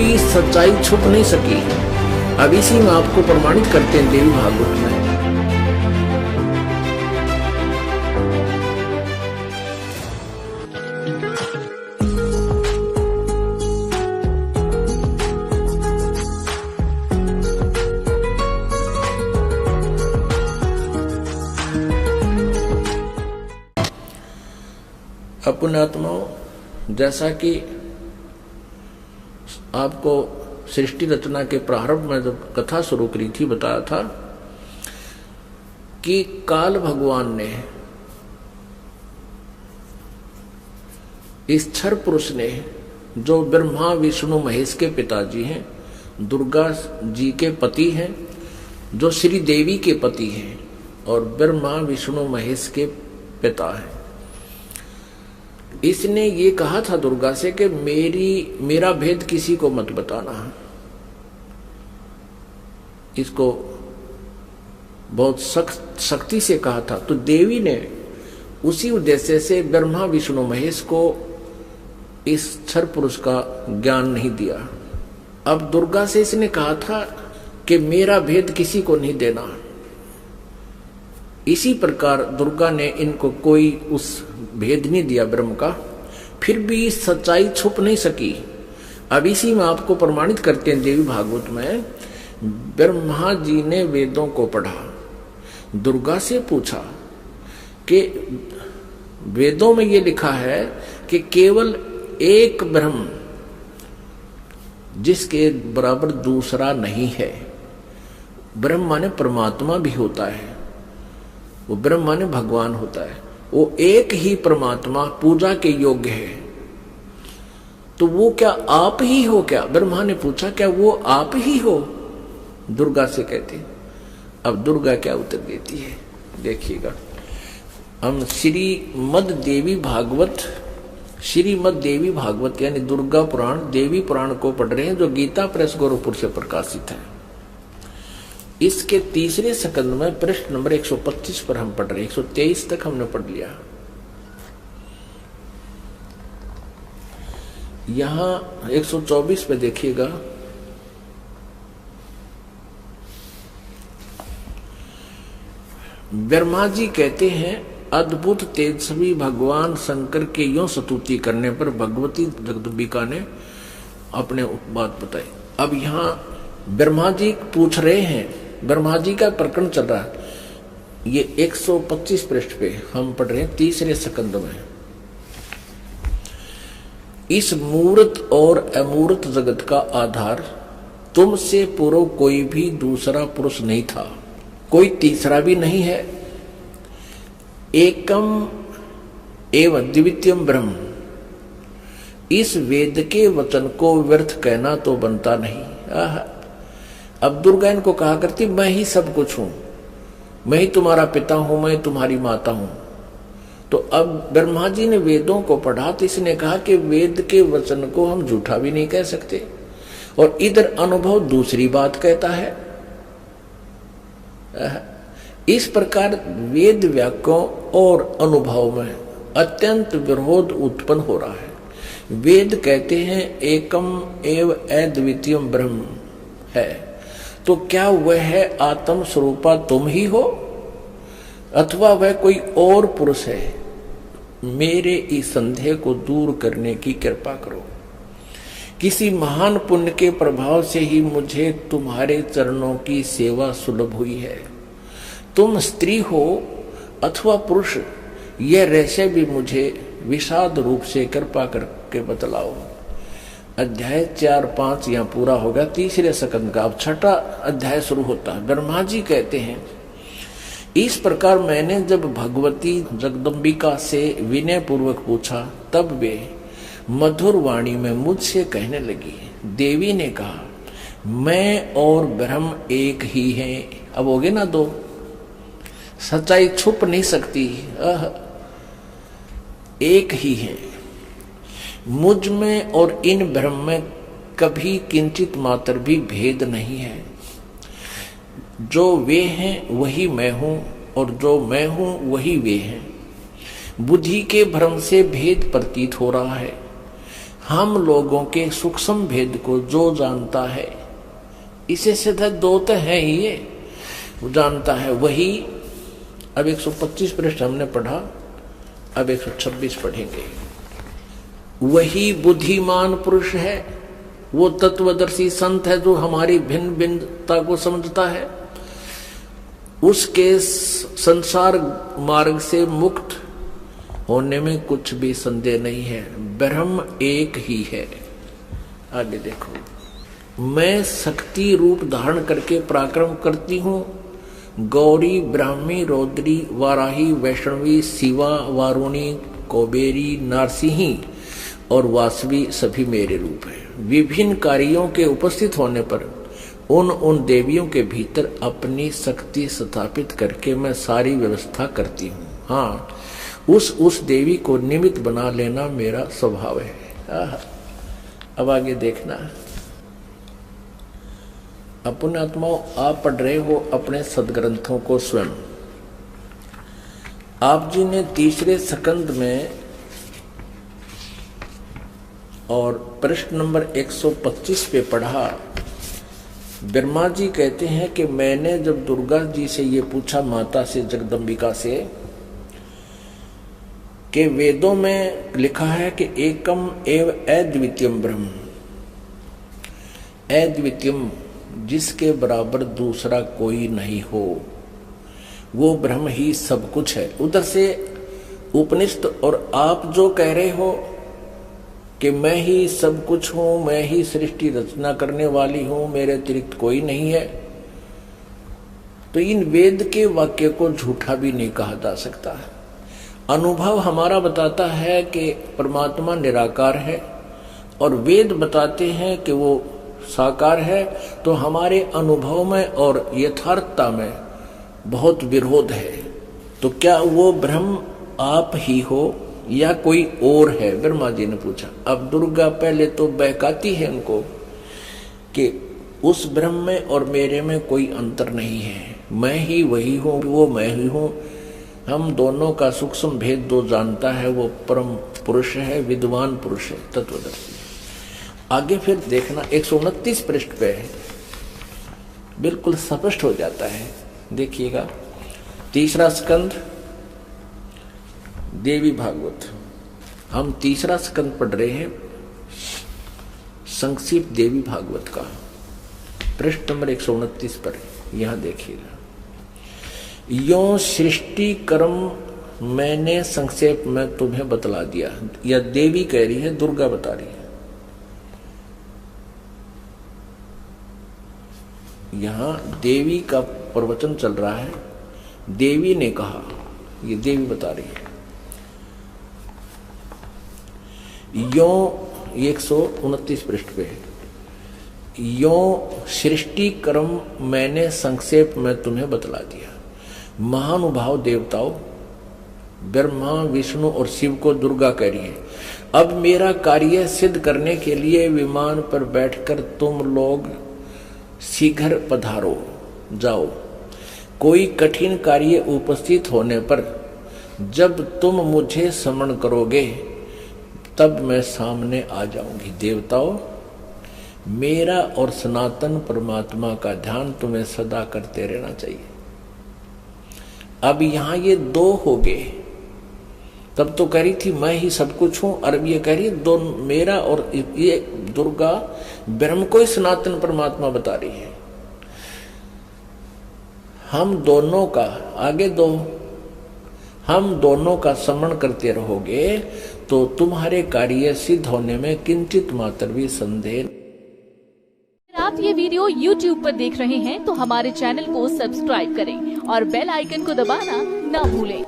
भी सच्चाई छुप नहीं सकी। अब इसी में आपको प्रमाणित करते हैं देवी भागवत में। पुण्यात्माओं, जैसा कि आपको सृष्टि रचना के प्रारंभ में जब कथा शुरू करी थी बताया था कि काल भगवान ने, इस क्षर पुरुष ने, जो ब्रह्मा विष्णु महेश के पिताजी हैं, दुर्गा जी के पति हैं, जो श्री देवी के पति हैं और ब्रह्मा विष्णु महेश के पिता हैं, इसने ये कहा था दुर्गा से कि मेरा भेद किसी को मत बताना। इसको बहुत सख्ती से कहा था। तो देवी ने उसी उद्देश्य से ब्रह्मा विष्णु महेश को इस क्षर पुरुष का ज्ञान नहीं दिया। अब दुर्गा से इसने कहा था कि मेरा भेद किसी को नहीं देना। इसी प्रकार दुर्गा ने इनको कोई उस भेद नहीं दिया ब्रह्म का, फिर भी सच्चाई छुप नहीं सकी। अब इसी में आपको प्रमाणित करते हैं देवी भागवत में। ब्रह्मा जी ने वेदों को पढ़ा, दुर्गा से पूछा कि वेदों में ये लिखा है कि केवल एक ब्रह्म, जिसके बराबर दूसरा नहीं है। ब्रह्म माने परमात्मा भी होता है, वो ब्रह्म माने भगवान होता है, वो एक ही परमात्मा पूजा के योग्य है। तो वो क्या आप ही हो क्या? ब्रह्मा ने पूछा, क्या वो आप ही हो? दुर्गा से कहते। अब दुर्गा क्या उत्तर देती है देखिएगा। हम श्रीमद देवी भागवत यानी दुर्गा पुराण, देवी पुराण को पढ़ रहे हैं, जो गीता प्रेस गोरखपुर से प्रकाशित है। इसके तीसरे स्कंद में प्रश्न नंबर 125 पर हम पढ़ रहे हैं। 123 तक हमने पढ़ लिया। यहां 124 पे देखिएगा। ब्रह्मा जी कहते हैं, अद्भुत तेजस्वी भगवान शंकर के यों स्तुति करने पर भगवती जगदम्बिका ने अपने बात बताई। अब यहां ब्रह्मा जी पूछ रहे हैं, ब्रह्मा जी का प्रकरण चल रहा है। ये 125 पृष्ठ पे हम पढ़ रहे हैं तीसरे स्कंद में। इस मूर्त और अमूर्त जगत का आधार तुमसे पूर्व कोई भी दूसरा पुरुष नहीं था, कोई तीसरा भी नहीं है। एकम एवं द्वितीयम ब्रह्म। इस वेद के वचन को व्यर्थ कहना तो बनता नहीं। अब दुर्गा इनको कहा करती, मैं ही सब कुछ हूं, मैं ही तुम्हारा पिता हूं, मैं तुम्हारी माता हूं। तो अब ब्रह्मा जी ने वेदों को पढ़ा तो इसने कहा कि वेद के वचन को हम झूठा भी नहीं कह सकते, और इधर अनुभव दूसरी बात कहता है। इस प्रकार वेद वाक्यों और अनुभव में अत्यंत विरोध उत्पन्न हो रहा है। वेद कहते हैं एकम एव अद्वितीयम ब्रह्म है, तो क्या वह है आत्म स्वरूपा तुम ही हो अथवा वह कोई और पुरुष है? मेरे इस संदेह को दूर करने की कृपा करो। किसी महान पुण्य के प्रभाव से ही मुझे तुम्हारे चरणों की सेवा सुलभ हुई है। तुम स्त्री हो अथवा पुरुष, यह रहस्य भी मुझे विषाद रूप से कृपा करके बतलाओ। अध्याय 4-5 यहाँ पूरा होगा तीसरे स्कंद का। अब छठा अध्याय शुरू होता है। ब्रह्मा जी कहते हैं, इस प्रकार मैंने जब भगवती जगदम्बिका से विनय पूर्वक पूछा, तब वे मधुर वाणी में मुझसे कहने लगी। देवी ने कहा, मैं और ब्रह्म एक ही हैं। अब हो गए ना दो, सच्चाई छुप नहीं सकती, एक ही है। मुझ में और इन ब्रह्म में कभी किंचित मात्र भी भेद नहीं है। जो वे हैं वही मैं हूं, और जो मैं हूं वही वे हैं। बुद्धि के भ्रम से भेद प्रतीत हो रहा है। हम लोगों के सूक्ष्म भेद को जो जानता है, इसे सीधा दो तो है ही, ये जानता है वही। अब 125 पृष्ठ हमने पढ़ा, अब 126 पढ़ेंगे। वही बुद्धिमान पुरुष है, वो तत्वदर्शी संत है जो हमारी भिन्न भिन्नता को समझता है। उसके संसार मार्ग से मुक्त होने में कुछ भी संदेह नहीं है। ब्रह्म एक ही है। आगे देखो, मैं शक्ति रूप धारण करके पराक्रम करती हूँ। गौरी, ब्राह्मी, रौद्री, वाराही, वैष्णवी, शिवा, वारुणी, कुबेरी, नारसिंही और वासवी सभी मेरे रूप हैं। विभिन्न कार्यों के उपस्थित होने पर उन देवियों के भीतर अपनी शक्ति स्थापित करके मैं सारी व्यवस्था करती हूँ। हाँ, उस देवी को निमित्त बना लेना मेरा स्वभाव है। अब आगे देखना। अपने आत्माओं, आप पढ़ रहे हो अपने सदग्रंथों को स्वयं। आप जी ने तीसरे स्कंद में और पृष्ठ नंबर 125 पे पढ़ा। ब्रह्मा जी कहते हैं कि मैंने जब दुर्गा जी से ये पूछा, माता से, जगदम्बिका से, कि वेदों में लिखा है कि एकम एव अद्वितीयम ब्रह्म, अद्वितीयम जिसके बराबर दूसरा कोई नहीं हो, वो ब्रह्म ही सब कुछ है। उधर से उपनिषद और आप जो कह रहे हो कि मैं ही सब कुछ हूं, मैं ही सृष्टि रचना करने वाली हूं, मेरे अतिरिक्त कोई नहीं है, तो इन वेद के वाक्य को झूठा भी नहीं कहा जा सकता। अनुभव हमारा बताता है कि परमात्मा निराकार है और वेद बताते हैं कि वो साकार है, तो हमारे अनुभव में और यथार्थता में बहुत विरोध है। तो क्या वो ब्रह्म आप ही हो या कोई और है? ब्रह्मा जी ने पूछा। अब दुर्गा पहले तो बहकाती है उनको कि उस ब्रह्म में और मेरे में कोई अंतर नहीं है, मैं ही वही हूँ, वो मैं ही हूँ। हम दोनों का सूक्ष्म भेद जो जानता है वो परम पुरुष है, विद्वान पुरुष है, तत्वदर्शी। आगे फिर देखना 129 पृष्ठ पे है, बिल्कुल स्पष्ट हो जाता है। देखिएगा, तीसरा स्कंद देवी भागवत। हम तीसरा स्कंद पढ़ रहे हैं, संक्षिप्त देवी भागवत का, पृष्ठ नंबर 129 पर। यहां देखिएगा, यो सृष्टि कर्म मैंने संक्षेप में तुम्हें बतला दिया। यह देवी कह रही है, दुर्गा बता रही है। यहां देवी का प्रवचन चल रहा है, देवी ने कहा, ये देवी बता रही है। यो 129 पृष्ठ पे है, यो सृष्टि कर्म मैंने संक्षेप में तुम्हें बतला दिया। महानुभाव देवताओं, ब्रह्मा, विष्णु और शिव को दुर्गा कह रही है, अब मेरा कार्य सिद्ध करने के लिए विमान पर बैठकर तुम लोग शीघ्र पधारो, जाओ। कोई कठिन कार्य उपस्थित होने पर जब तुम मुझे स्मरण करोगे तब मैं सामने आ जाऊंगी। देवताओं, मेरा और सनातन परमात्मा का ध्यान तुम्हें सदा करते रहना चाहिए। अब यहां ये दो हो गए। तब तो कह रही थी मैं ही सब कुछ हूं, और अब ये कह रही दो, मेरा और ये दुर्गा ब्रह्म को ही सनातन परमात्मा बता रही है। हम दोनों का आगे दो, हम दोनों का स्मरण करते रहोगे तो तुम्हारे कार्य सिद्ध होने में किंचित मात्र भी संदेह। आप ये वीडियो YouTube पर देख रहे हैं तो हमारे चैनल को सब्सक्राइब करें और बेल आइकन को दबाना ना भूलें।